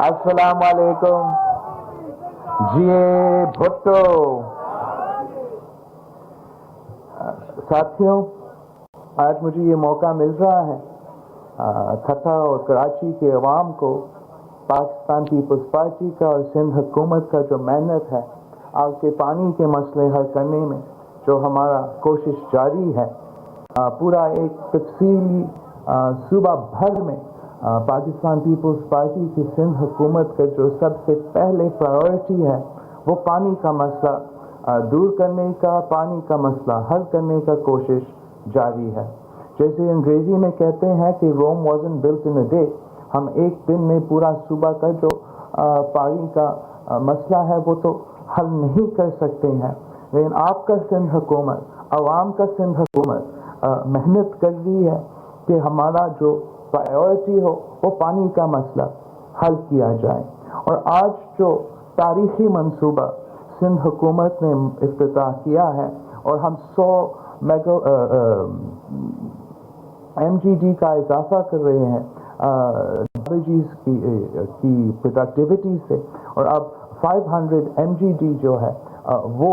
السلام علیکم جی بھٹو ساتھیوں، آج مجھے یہ موقع مل رہا ہے تھتا اور کراچی کے عوام کو پاکستان پیپلز پارٹی کا اور سندھ حکومت کا جو محنت ہے آگ کے پانی کے مسئلے حل کرنے میں، جو ہمارا کوشش جاری ہے، پورا ایک تفصیلی صوبہ بھر میں پاکستان پیپلز پارٹی کی سندھ حکومت کا جو سب سے پہلے پرائیورٹی ہے وہ پانی کا مسئلہ دور کرنے کا، پانی کا مسئلہ حل کرنے کا کوشش جاری ہے۔ جیسے انگریزی میں کہتے ہیں کہ Rome wasn't built in a day, ہم ایک دن میں پورا صوبہ کا جو پانی کا مسئلہ ہے وہ تو حل نہیں کر سکتے ہیں، لیکن آپ کا سندھ حکومت، عوام کا سندھ حکومت محنت کر رہی ہے کہ ہمارا جو پرائیورٹی ہو وہ پانی کا مسئلہ حل کیا جائے۔ اور آج جو تاریخی منصوبہ سندھ حکومت نے افتتاح کیا ہے اور ہم 100 ایم جی ڈی کا اضافہ کر رہے ہیں کی پروڈکٹیوٹی سے، اور اب 500 ایم جی ڈی جو ہے وہ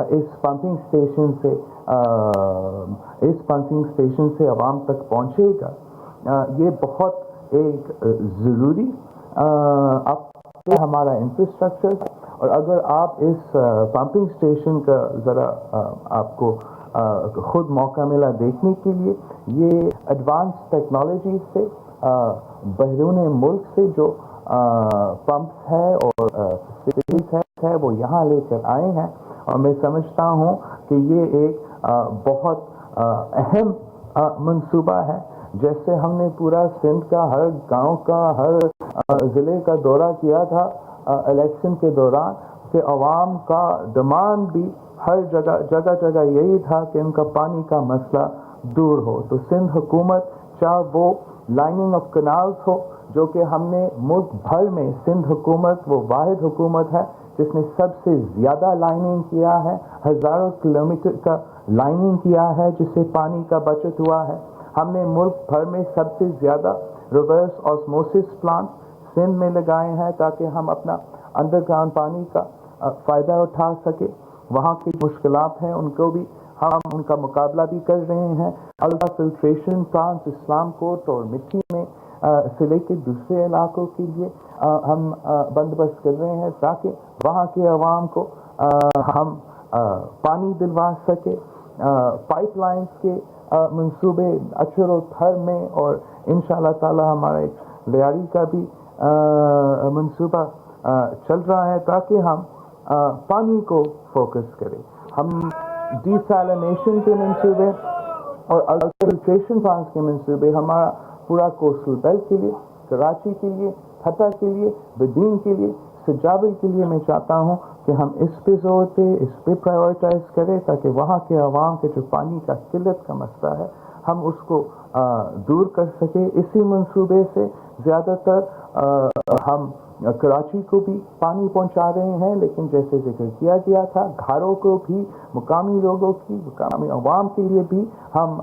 اس پمپنگ اسٹیشن سے عوام تک پہنچے گا۔ یہ بہت ایک ضروری اب ہمارا انفراسٹرکچر، اور اگر آپ اس پمپنگ اسٹیشن کا ذرا آپ کو خود موقع ملا دیکھنے کے لیے، یہ ایڈوانس ٹیکنالوجی سے بیرون ملک سے جو پمپس ہے اور ہے وہ یہاں لے کر آئے ہیں، اور میں سمجھتا ہوں کہ یہ ایک بہت اہم منصوبہ ہے۔ جیسے ہم نے پورا سندھ کا ہر گاؤں کا، ہر ضلع کا دورہ کیا تھا الیکشن کے دوران، کہ عوام کا ڈیمانڈ بھی ہر جگہ یہی تھا کہ ان کا پانی کا مسئلہ دور ہو۔ تو سندھ حکومت، چاہے وہ لائننگ آف کنالز ہو، جو کہ ہم نے ملک بھر میں، سندھ حکومت وہ واحد حکومت ہے جس نے سب سے زیادہ لائننگ کیا ہے، ہزاروں کلومیٹر کا لائننگ کیا ہے جس سے پانی کا بچت ہوا ہے۔ ہم نے ملک بھر میں سب سے زیادہ ریورس آسموسس پلانٹ سندھ میں لگائے ہیں تاکہ ہم اپنا انڈر گراؤنڈ پانی کا فائدہ اٹھا سکے۔ وہاں کی مشکلات ہیں ان کو بھی ہم ان کا مقابلہ بھی کر رہے ہیں۔ الٹرا فلٹریشن پلانٹ اسلام کوٹ اور مٹی میں سے لے کے دوسرے علاقوں کے لیے ہم بندوبست کر رہے ہیں تاکہ وہاں کے عوام کو ہم پانی دلوا سکے۔ پائپ لائنز کے منصوبے اچھر و تھر میں، اور انشاءاللہ تعالی ہمارا ایک لیاری کا بھی منصوبہ چل رہا ہے تاکہ ہم پانی کو فوکس کریں۔ ہم ڈیسیلینیشن کے منصوبے اور الٹریشن پلانٹس کے منصوبے ہمارا پورا کوسٹل بیلٹ کے لیے، کراچی کے لیے، تھتا کے لیے، بدین کے لیے، سجاول کے لیے میں چاہتا ہوں کہ ہم اس پہ زور دیں، اس پہ پرائیورٹائز کریں تاکہ وہاں کے عوام کے جو پانی کا قلت کا مسئلہ ہے ہم اس کو دور کر سکیں۔ اسی منصوبے سے زیادہ تر ہم کراچی کو بھی پانی پہنچا رہے ہیں، لیکن جیسے ذکر کیا گیا تھا گھروں کو بھی، مقامی لوگوں کی، مقامی عوام کے لیے بھی ہم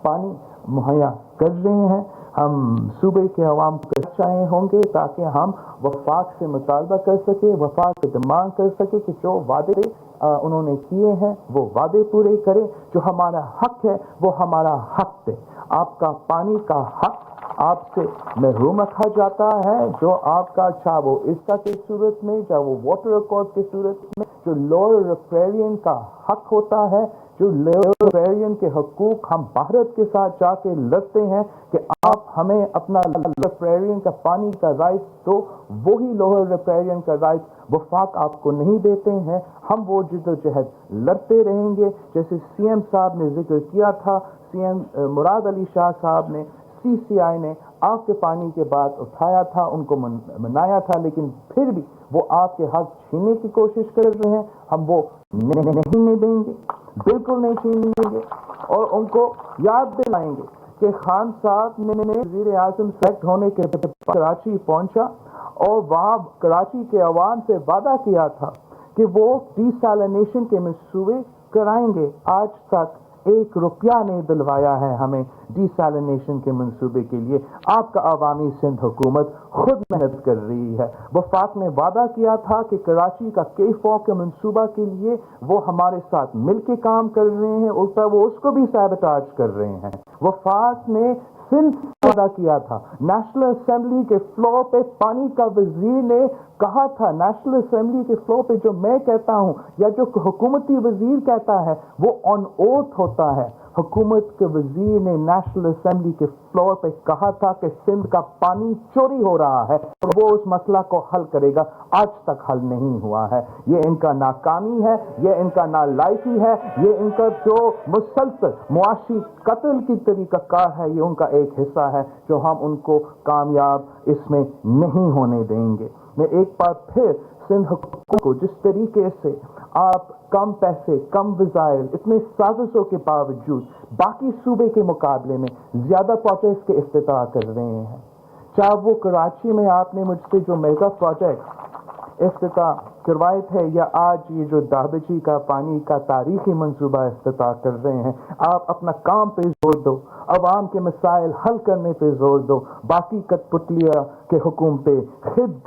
پانی مہیا کر رہے ہیں۔ ہم صوبے کے عوام کو چاہے ہوں گے تاکہ ہم وفاق سے مطالبہ کر سکیں، وفاق سے ڈیمانڈ کر سکیں کہ جو وعدے انہوں نے کیے ہیں وہ وعدے پورے کریں، جو ہمارا حق ہے وہ ہمارا حق دے۔ آپ کا پانی کا حق آپ سے محروم رکھا جاتا ہے، جو آپ کا، چاہے وہ اسکا کی صورت میں، چاہے وہ واٹر ریکارڈ کی صورت میں، جو لوئر ریپیرین کا حق ہوتا ہے، جو لوئر ریپیرین کے حقوق ہم بھارت کے ساتھ جا کے لڑتے ہیں کہ آپ ہمیں اپنا ریپیرین کا پانی کا رائٹ دو، وہی لوئر ریپیرین کا رائٹ وفاق آپ کو نہیں دیتے ہیں۔ ہم وہ جدوجہد لڑتے رہیں گے، جیسے سی ایم صاحب نے ذکر کیا تھا، سی ایم مراد علی شاہ صاحب نے، سی سی آئی نے آپ کے پانی کے بعد اٹھایا تھا، ان کو منایا تھا، لیکن پھر بھی وہ آپ کے حق چھیننے کی کوشش کر رہے ہیں۔ ہم وہ نہیں دیں گے، بالکل نہیں چھینیں گے، اور ان کو یاد دلائیں گے کہ خان صاحب نے وزیر اعظم سلیکٹ ہونے کے بعد کراچی پہنچا اور وہاں کراچی کے عوام سے وعدہ کیا تھا کہ وہ ڈیسیلینیشن کے منصوبے کرائیں گے۔ آج تک ایک روپیہ نہیں دلوایا ہے ہمیں ڈیسیلینیشن کے منصوبے کے لیے. آپ کا عوامی سندھ حکومت خود محنت کر رہی ہے. وفاق نے وعدہ کیا تھا کہ کراچی کا K4 کے منصوبہ کے لیے وہ ہمارے ساتھ مل کے کام کر رہے ہیں، الٹا وہ اس کو بھی سیبوٹاج کر رہے ہیں. وفاق نے سندھ وعدہ کیا تھا. نیشنل اسمبلی کے فلور پہ پانی کا وزیر نے کہا تھا، نیشنل اسمبلی کے فلور پہ جو میں کہتا ہوں یا جو حکومتی وزیر کہتا ہے وہ آن اوتھ ہوتا ہے. حکومت کے وزیر نے نیشنل اسمبلی کے فلور پہ کہا تھا کہ سندھ کا پانی چوری ہو رہا ہے اور وہ اس مسئلہ کو حل کرے گا. آج تک حل نہیں ہوا ہے. یہ ان کا ناکامی ہے، یہ ان کا نالائکی ہے، یہ ان کا جو مسلسل معاشی قتل کی طریقہ کار ہے، یہ ان کا ایک حصہ ہے جو ہم ان کو کامیاب اس میں نہیں ہونے دیں گے. میں ایک بار پھر سندھ حکومت کو جس طریقے سے آپ کم پیسے، کم وسائل، اتنے سازشوں کے باوجود باقی صوبے کے مقابلے میں زیادہ پروجیکٹس کے افتتاح کر رہے ہیں، چاہے وہ کراچی میں آپ نے مجھ سے جو میگا پروجیکٹ افتتاح کروائے تھے یا آج یہ جو دہبچی کا پانی کا تاریخی منصوبہ افتتاح کر رہے ہیں. آپ اپنا کام پہ زور دو، عوام کے مسائل حل کرنے پہ زور دو. باقی کٹ پتلیاں کے حکومتیں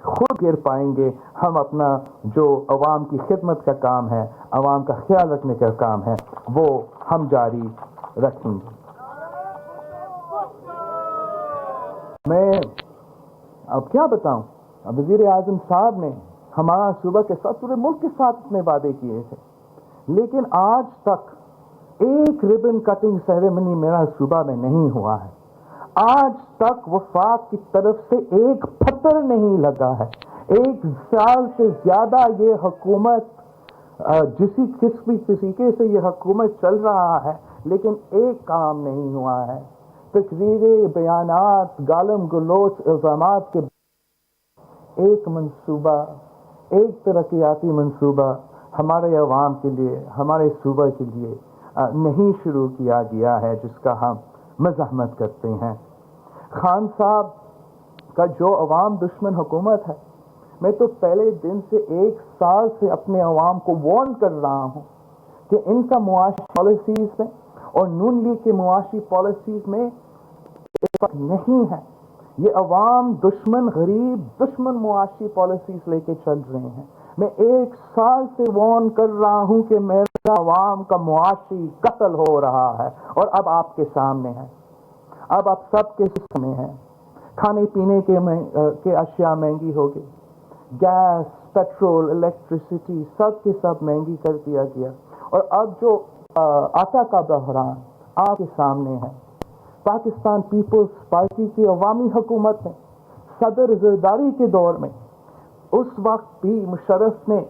خود گر پائیں گے. ہم اپنا جو عوام کی خدمت کا کام ہے، عوام کا خیال رکھنے کا کام ہے، وہ ہم جاری رکھیں گے. میں اب کیا بتاؤں، وزیر اعظم صاحب نے ہمارا صوبہ کے ساتھ، پورے ملک کے ساتھ اتنے وعدے کیے تھے، لیکن آج تک ایک ریبن کٹنگ سیریمنی میرا صوبہ میں نہیں ہوا ہے. آج تک وفاق کی طرف سے ایک پتھر نہیں لگا ہے. ایک سال سے زیادہ یہ حکومت کسی طریقے سے یہ حکومت چل رہا ہے، لیکن ایک کام نہیں ہوا ہے. تقریریں، بیانات، گالم گلوچ، الزامات کے ایک منصوبہ، ایک ترقیاتی منصوبہ ہمارے عوام کے لیے، ہمارے صوبہ کے لیے نہیں شروع کیا گیا ہے جس کا ہم مزاحمت کرتے ہیں. خان صاحب کا جو عوام دشمن حکومت ہے، میں تو پہلے دن سے ایک سال سے اپنے عوام کو وارن کر رہا ہوں کہ ان کا معاشی پالیسیز میں اور نون لیگ کی معاشی پالیسیز میں فرق نہیں ہے. یہ عوام دشمن، غریب دشمن معاشی پالیسیز لے کے چل رہے ہیں. میں ایک سال سے وارن کر رہا ہوں کہ میرا عوام کا معاشی قتل ہو رہا ہے، اور اب آپ کے سامنے ہے، اب آپ سب کے سامنے ہے. کھانے پینے کے اشیاء مہنگی ہو گئی، گیس، پیٹرول، الیکٹریسٹی سب کے سب مہنگی کر دیا گیا. اور اب جو آٹا کا بحران آپ کے سامنے ہے. پاکستان پیپلز پارٹی کی عوامی حکومت نے صدر زرداری کے دور میں اس وقت بھی مشرف نے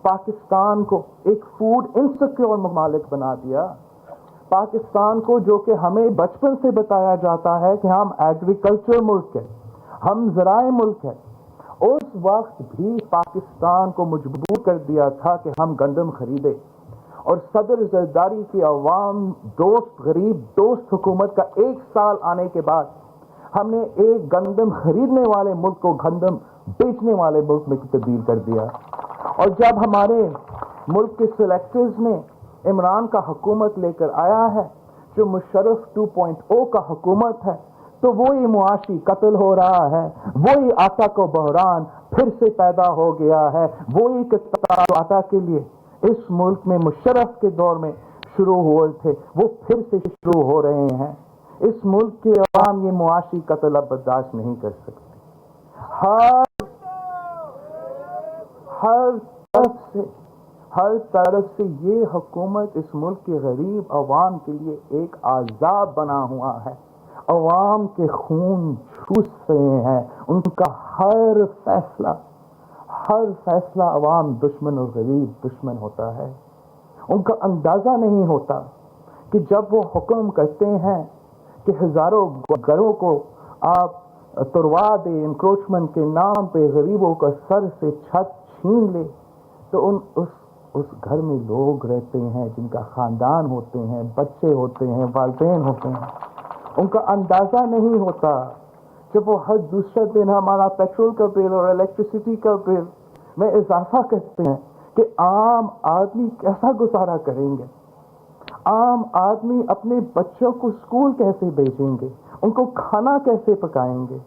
پاکستان کو ایک فوڈ انسیکیور ممالک بنا دیا. پاکستان کو جو کہ ہمیں بچپن سے بتایا جاتا ہے کہ ہم ایگریکلچر ملک ہے، ہم زرعی ملک ہے، اس وقت بھی پاکستان کو مجبور کر دیا تھا کہ ہم گندم خریدے. اور صدر زرداری کی عوام دوست، غریب دوست حکومت کا ایک سال آنے کے بعد ہم نے ایک گندم خریدنے والے ملک کو گندم بیچنے والے ملک میں تبدیل کر دیا. اور جب ہمارے ملک کے سلیکٹرز نے عمران کا حکومت لے کر آیا ہے جو مشرف 2.0 کا حکومت ہے، تو وہی معاشی قتل ہو رہا ہے، وہی آٹا کو بحران پھر سے پیدا ہو گیا ہے، وہی آٹا کے لیے اس ملک میں مشرف کے دور میں شروع ہوئے تھے وہ پھر سے شروع ہو رہے ہیں. اس ملک کے عوام یہ معاشی قتل اب برداشت نہیں کر سکتے. ہر طرف سے یہ حکومت اس ملک کے غریب عوام کے لیے ایک عذاب بنا ہوا ہے. عوام کے خون چوس رہے ہیں. ان کا ہر فیصلہ عوام دشمن اور غریب دشمن ہوتا ہے. ان کا اندازہ نہیں ہوتا کہ جب وہ حکم کرتے ہیں کہ ہزاروں گھروں کو آپ تروا دیں انکروچمنٹ کے نام پہ، غریبوں کا سر سے چھت چھین لے، تو اس گھر میں لوگ رہتے ہیں جن کا خاندان ہوتے ہیں، بچے ہوتے ہیں، والدین ہوتے ہیں. ان کا اندازہ نہیں ہوتا جب وہ ہر دوسرے دن ہمارا پیٹرول کا بل اور الیکٹریسٹی کا بل میں اضافہ کرتے ہیں کہ عام آدمی کیسا گزارا کریں گے. عام آدمی اپنے بچوں کو اسکول کیسے بھیجیں گے، ان کو کھانا کیسے پکائیں گے؟